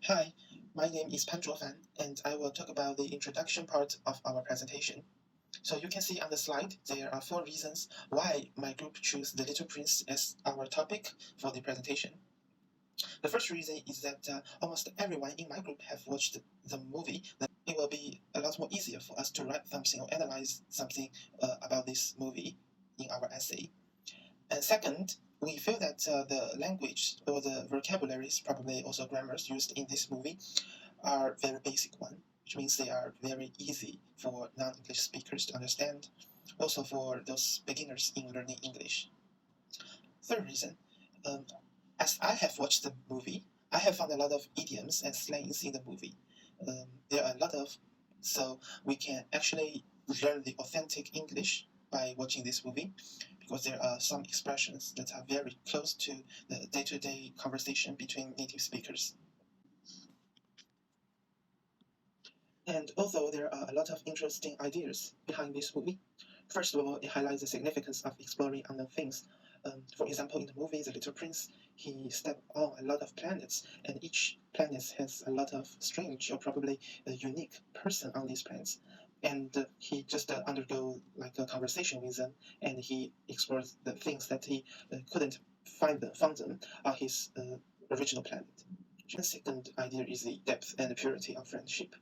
Hi, my name is Zhuofan, and I will talk about the introduction part of our presentation. So you can see on the slide, there are four reasons why my group chose The Little Prince as our topic for the presentation. The first reason is that almost everyone in my group have watched the movie. That it will be a lot more easier for us to write something or analyze something about this movie in our essay. And second, we feel that the language or the vocabularies, probably also grammars used in this movie, are very basic one, which means they are very easy for non-English speakers to understand, also for those beginners in learning English. Third reason, um, as I have watched the movie, I have found a lot of idioms and slangs in the movie. There are a lot of, so we can actually learn the authentic English by watching this movie because there are some expressions that are very close to the day-to-day conversation between native speakers. And although there are a lot of interesting ideas behind this movie, first of all, it highlights the significance of exploring unknown things. For example, in the movie The Little Prince, he stepped on a lot of planets, and each planet has a lot of strange or probably a unique person on these planets. And he just undergo like a conversation with them, and he explores the things that he couldn't found them on his original planet. The second idea is the depth and purity of friendship.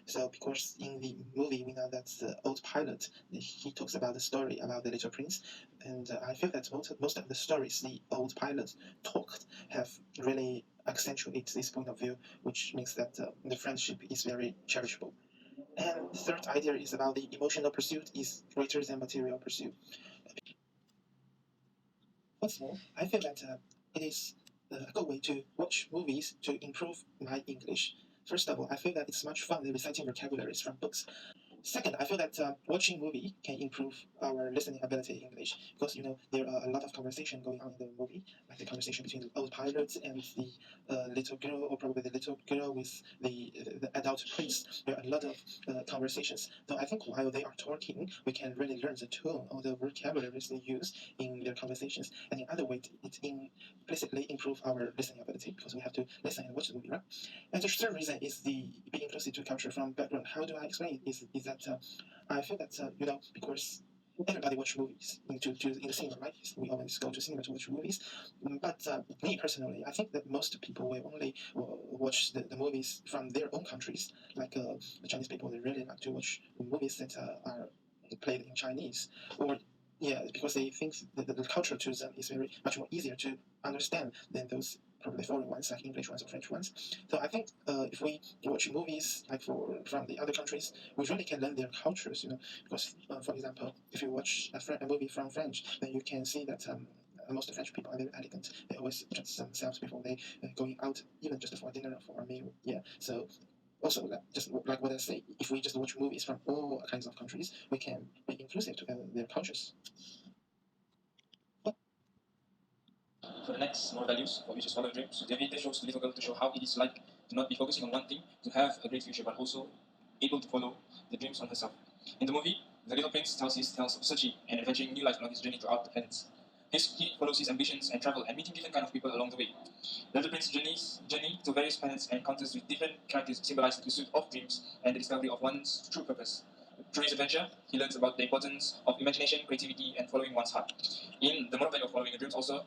So, because in the movie we know that the old pilot he talks about the story about the little prince, and I feel that most of the stories the old pilot talked have really accentuated this point of view, which means that the friendship is very cherishable. And the third idea is about the emotional pursuit is greater than material pursuit. What's more, I feel that it is a good way to watch movies to improve my English. First of all, I feel that it's much fun reciting vocabularies from books. Second, I feel that watching movie can improve our listening ability in English because there are a lot of conversation going on in the movie, like the conversation between the old pilot and the little girl, or probably the little girl with the adult prince. There are a lot of conversations. So I think while they are talking, we can really learn the tone or the vocabularies they use in their conversations. And in other way, it implicitly improve our listening ability because we have to listen and watch the movie, right? And the third reason is the being closer to culture from background. How do I explain it? Is that I feel that because everybody watch movies in the cinema, right? We always go to cinema to watch movies. But me personally, I think that most people will only watch the movies from their own countries. Like the Chinese people, they really like to watch movies that are played in Chinese, or yeah, because they think that the culture to them is very much more easier to understand than those probably foreign ones like English ones or French ones. So I think if we watch movies like from the other countries, we really can learn their cultures. Because for example, if you watch a movie from French, then you can see that. Most of French people are very elegant. They always dress themselves before they going out, even just for dinner or for a meal. Yeah. So also, just like what I say, if we just watch movies from all kinds of countries, we can be inclusive to their cultures. For the next, more values, for which is follow dreams. The video shows the little girl to show how it is like to not be focusing on one thing, to have a great future, but also able to follow the dreams on herself. In the movie, the little prince tells his tales of searching and adventuring new life along his journey throughout the planets. He follows his ambitions and travel and meeting different kind of people along the way. The little prince's journey to various planets and encounters with different characters symbolize the pursuit of dreams and the discovery of one's true purpose. Through his adventure, he learns about the importance of imagination, creativity, and following one's heart. In the moral value of following your dreams also,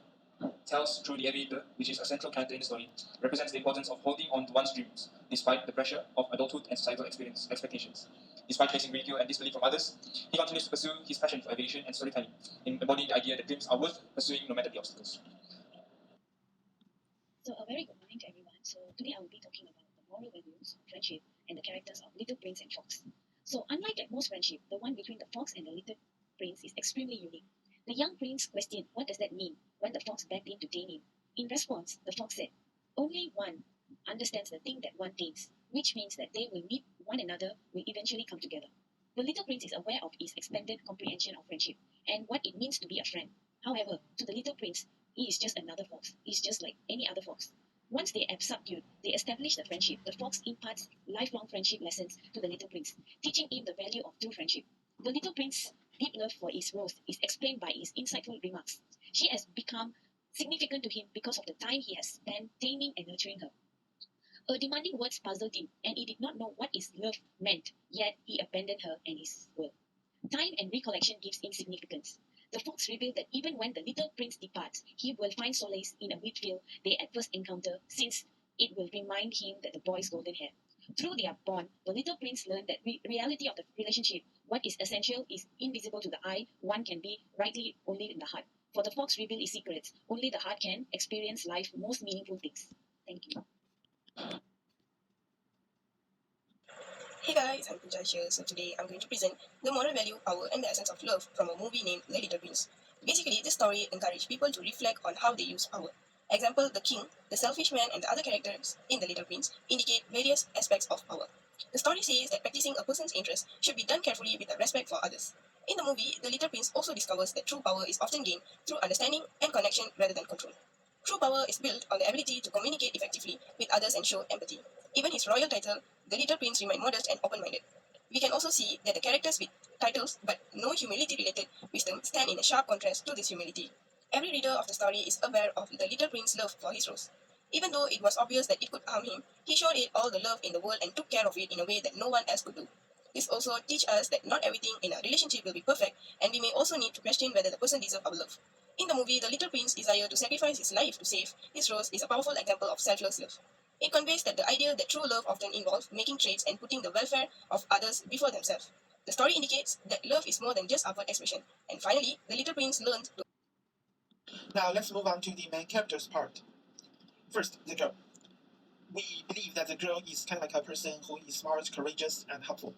tells through the aviator, which is a central character in the story, represents the importance of holding on to one's dreams, despite the pressure of adulthood and societal expectations. Despite facing ridicule and disbelief from others, he continues to pursue his passion for aviation and storytelling, embodying the idea that dreams are worth pursuing no matter the obstacles. So a very good morning to everyone. So today I will be talking about the moral values of friendship and the characters of Little Prince and Fox. So unlike like most friendship, the one between the fox and the little prince is extremely unique. The young prince questioned what does that mean when the fox begged him to tame him. In response, the fox said, only one understands the thing that one thinks, which means that they will meet one another will eventually come together. The little prince is aware of his expanded comprehension of friendship and what it means to be a friend. However, to the little prince, he is just another fox. He's just like any other fox. Once they have subdued, they establish the friendship. The fox imparts lifelong friendship lessons to the little prince, teaching him the value of true friendship. The little prince's deep love for his rose is explained by his insightful remarks. She has become significant to him because of the time he has spent taming and nurturing her. Her demanding words puzzled him, and he did not know what his love meant, yet he abandoned her and his world. Time and recollection gives him significance. The fox revealed that even when the little prince departs, he will find solace in a betrayal they at first encounter, since it will remind him that the boy's golden hair. Through their bond, the little prince learned that reality of the relationship, what is essential is invisible to the eye, one can be rightly only in the heart. For the fox revealed his secrets, only the heart can experience life's most meaningful things. Thank you. Hey guys, I'm Puuja here. So today I'm going to present the moral value, power, and the essence of love from a movie named The Little Prince. Basically, this story encourages people to reflect on how they use power. Example, the king, the selfish man, and the other characters in The Little Prince indicate various aspects of power. The story says that practicing a person's interest should be done carefully with a respect for others. In the movie, The Little Prince also discovers that true power is often gained through understanding and connection rather than control. True power is built on the ability to communicate effectively with others and show empathy. Even his royal title, the Little Prince, remained modest and open-minded. We can also see that the characters with titles but no humility-related wisdom stand in a sharp contrast to this humility. Every reader of the story is aware of the Little Prince's love for his rose. Even though it was obvious that it could harm him, he showed it all the love in the world and took care of it in a way that no one else could do. This also teaches us that not everything in a relationship will be perfect, and we may also need to question whether the person deserves our love. In the movie, the Little Prince's desire to sacrifice his life to save his rose is a powerful example of selfless love. It conveys that the idea that true love often involves making trades and putting the welfare of others before themselves. The story indicates that love is more than just outward expression. And finally, the Little Prince learned to. Now let's move on to the main characters part. First, the girl. We believe that the girl is kind of like a person who is smart, courageous, and helpful.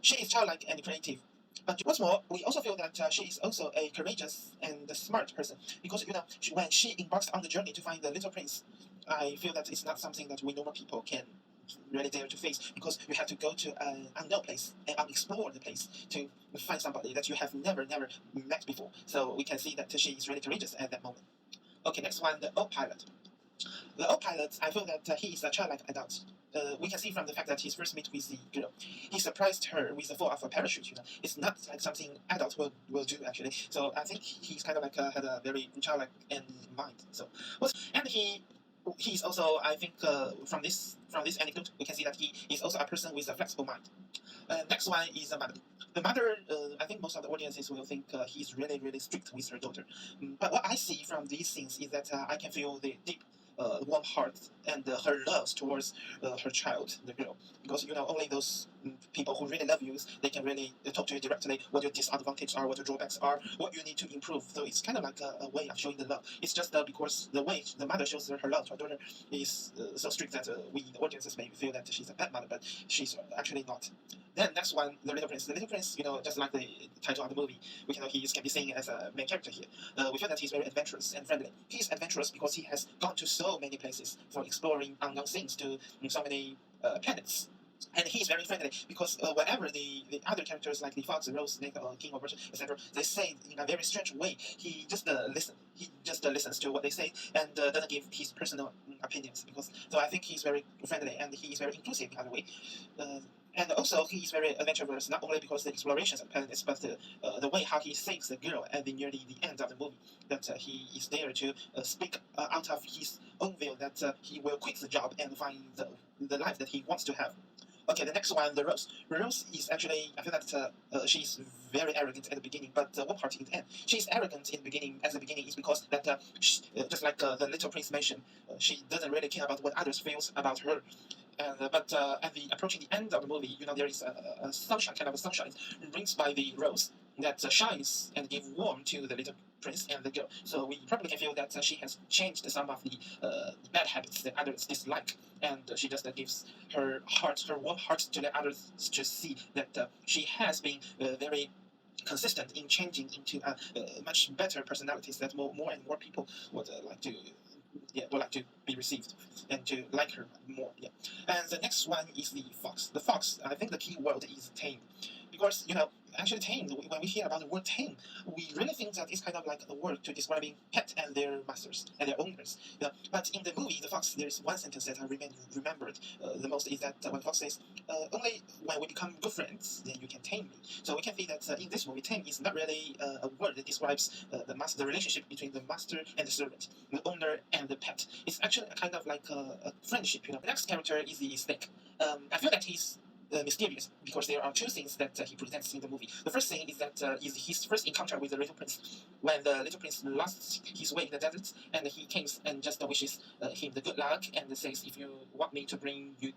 She is childlike and creative. But what's more, we also feel that she is also a courageous and smart person because when she embarks on the journey to find the little prince, I feel that it's not something that we normal people can really dare to face because you have to go to an unknown place, an unexplored place to find somebody that you have never met before. So we can see that she is really courageous at that moment. Okay, next one, the old pilot. The old pilot, I feel that he is a childlike adult. We can see from the fact that his first meet with the girl, he surprised her with the fall of a parachute. It's not like something adults will do actually. So I think he's kind of like had a very childlike in mind. So and he's also I think from this anecdote we can see that he is also a person with a flexible mind. Next one is the mother. The mother, I think most of the audiences will think he's really strict with her daughter. But what I see from these things is that I can feel the deep warm heart and her love towards her child, the girl. Because only those people who really love you, they can really talk to you directly what your disadvantages are, what your drawbacks are, what you need to improve. So it's kind of like a way of showing the love. It's just because the way the mother shows her love to her daughter is so strict that we, the audiences, may feel that she's a bad mother, but she's actually not. Then next one, the Little Prince. The Little Prince, just like the title of the movie, he can be seen as a main character here. We feel that he's very adventurous and friendly. He's adventurous because he has gone to so many places for exploring unknown things to so many planets. And he's very friendly because whenever the other characters like the fox, the rose, snake, king, or person, etc., they say in a very strange way, he just listens. He just listens to what they say and doesn't give his personal opinions. So I think he's very friendly and he's very inclusive in other way. And also, he is very adventurous, not only because the explorations of planets, but the way how he saves the girl at nearly the end of the movie. That he is there to speak out of his own will, that he will quit the job and find the life that he wants to have. Okay, the next one, the Rose. Rose is actually, I feel that she's very arrogant at the beginning, but one part in the end. She's arrogant in the beginning, at the beginning is because that, just like the Little Prince mentioned, she doesn't really care about what others feel about her. But at the approaching the end of the movie, there is a sunshine, kind of a sunshine, brings by the rose that shines and gives warmth to the little prince and the girl. So we probably can feel that she has changed some of the bad habits that others dislike, and she just gives her heart, her warm heart, to let others just see that she has been very consistent in changing into much better personalities that more and more people would like to be received and to like her more. Yeah. And the next one is the fox. The fox, I think the key word is tame, because actually tame, when we hear about the word tame, we really think that it's kind of like a word to describing pet and their masters and their owners. But in the movie The Fox, there's one sentence that I remembered the most, is that when Fox says, only when we become good friends then you can tame me. So we can see that in this movie tame is not really a word that describes the relationship between the master and the servant, the owner and the pet. It's actually a kind of like a friendship. The next character is the snake. I feel that he's mysterious because there are two things that he presents in the movie. The first thing is that is his first encounter with the little prince, when the little prince lost his way in the desert, and he comes and just wishes him the good luck and says, if you want me to bring you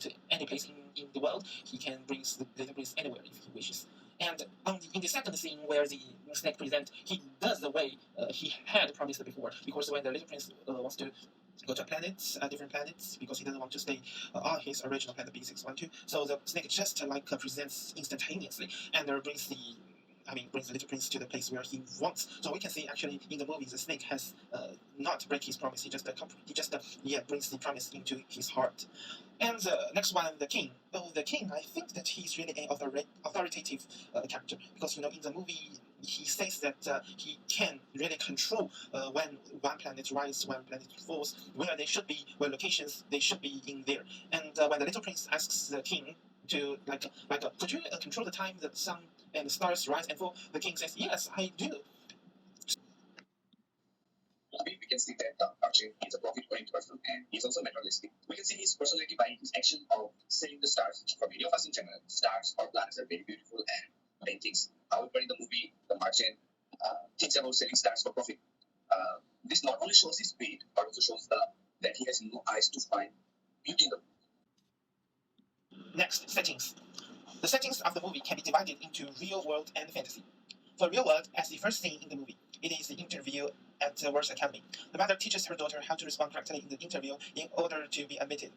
to any place in the world, he can bring the little prince anywhere if he wishes. And in the second scene where the snake presents, he does the way he had promised before, because when the little prince wants to go to planets, different planets, because he doesn't want to stay on his original planet B612. So the snake just presents instantaneously and brings the little prince to the place where he wants. So we can see actually in the movie the snake has not break his promise. He just brings the promise into his heart. And the next one, the king. Oh, the king, I think that he's really an authoritative character, because in the movie he says that he can really control when one planet rises, one planet falls, where they should be, where locations they should be in there. And when the little prince asks the king to could you control the time that the sun and the stars rise and fall, the king says, yes, I do. We can see that Archie is a profit-oriented person and he's also materialistic. We can see his personality by his action of selling the stars. For many of us in general, stars or planets are very beautiful and paintings. However, in the movie, the merchant thinks about selling stars for profit. This not only shows his speed, but also shows that he has no eyes to find beauty in them. Next, settings. The settings of the movie can be divided into real world and fantasy. For real world, as the first scene in the movie, it is the interview at the World's Academy. The mother teaches her daughter how to respond correctly in the interview in order to be admitted.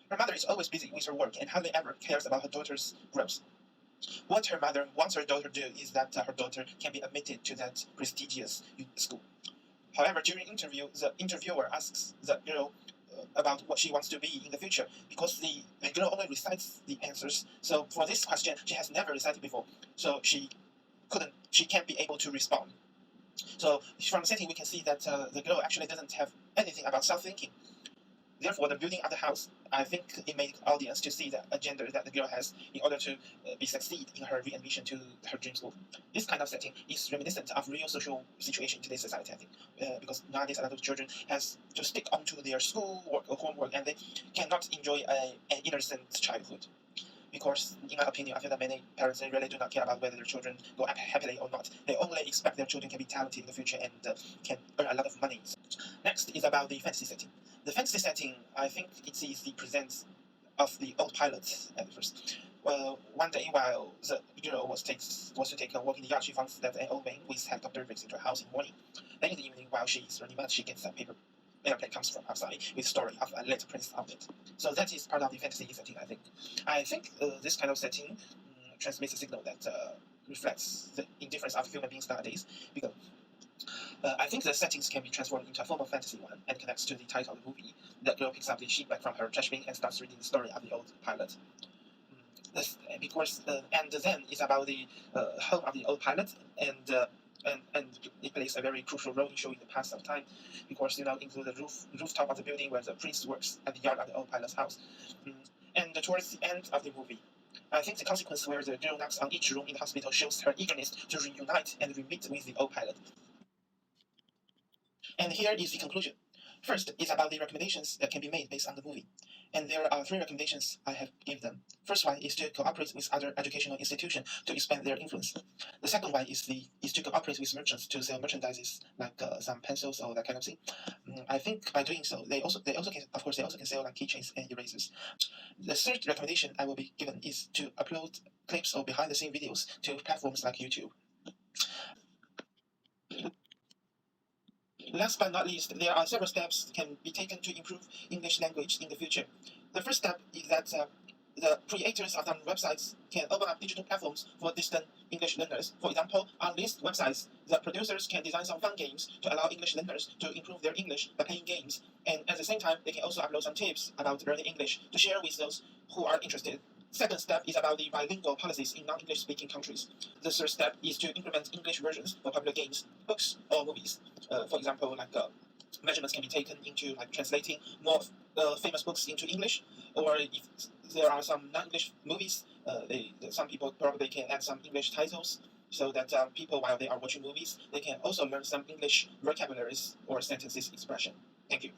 Her mother is always busy with her work and hardly ever cares about her daughter's growth. What her mother wants her daughter to do is that her daughter can be admitted to that prestigious school. However, during interview, the interviewer asks the girl about what she wants to be in the future, because the girl only recites the answers. So for this question, she has never recited before, so she can't be able to respond. So from the setting, we can see that the girl actually doesn't have anything about self-thinking. Therefore, the building of the house, I think it made the audience to see the agenda that the girl has in order to succeed in her re-admission to her dream school. This kind of setting is reminiscent of real social situation in today's society, I think, because nowadays a lot of children has to stick onto their school work or homework, and they cannot enjoy an innocent childhood. Because, in my opinion, I feel that many parents really do not care about whether their children go up happily or not. They only expect their children can be talented in the future and can earn a lot of money. Next is about the fantasy setting. The fantasy setting, I think it is the presence of the old pilot at first. Well, one day while the girl was to take a walk in the yard, she finds that an old man with helicopter breaks into her house in the morning. Then in the evening, while she is running mad, she gets a paper airplane comes from outside with story of a little prince on it. So that is part of the fantasy setting, I think. I think this kind of setting transmits a signal that reflects the indifference of human beings nowadays. Because I think the settings can be transformed into a form of fantasy one and connects to the title of the movie. The girl picks up the sheet bag from her trash bin and starts reading the story of the old pilot. And then it's about the home of the old pilot, and it plays a very crucial role in showing the past of time, because into the rooftop of the building where the prince works at the yard of the old pilot's house. And towards the end of the movie, I think the consequence where the girl knocks on each room in the hospital shows her eagerness to reunite and re-meet with the old pilot. And here is the conclusion. First is about the recommendations that can be made based on the movie. And there are 3 recommendations I have given them. First one is to cooperate with other educational institutions to expand their influence. The second one is to cooperate with merchants to sell merchandises like some pencils or that kind of thing. I think by doing so, they also can sell like keychains and erasers. The third recommendation I will be given is to upload clips or behind-the-scene videos to platforms like YouTube. Last but not least, there are several steps that can be taken to improve English language in the future. The first step is that the creators of some websites can open up digital platforms for distant English learners. For example, on these websites, the producers can design some fun games to allow English learners to improve their English by playing games. And at the same time, they can also upload some tips about learning English to share with those who are interested Second step is about the bilingual policies in non-English speaking countries. The third step is to implement English versions for popular games, books, or movies. For example, measurements can be taken into translating more famous books into English, or if there are some non-English movies, some people probably can add some English titles so that people, while they are watching movies, they can also learn some English vocabularies or sentences expression. Thank you.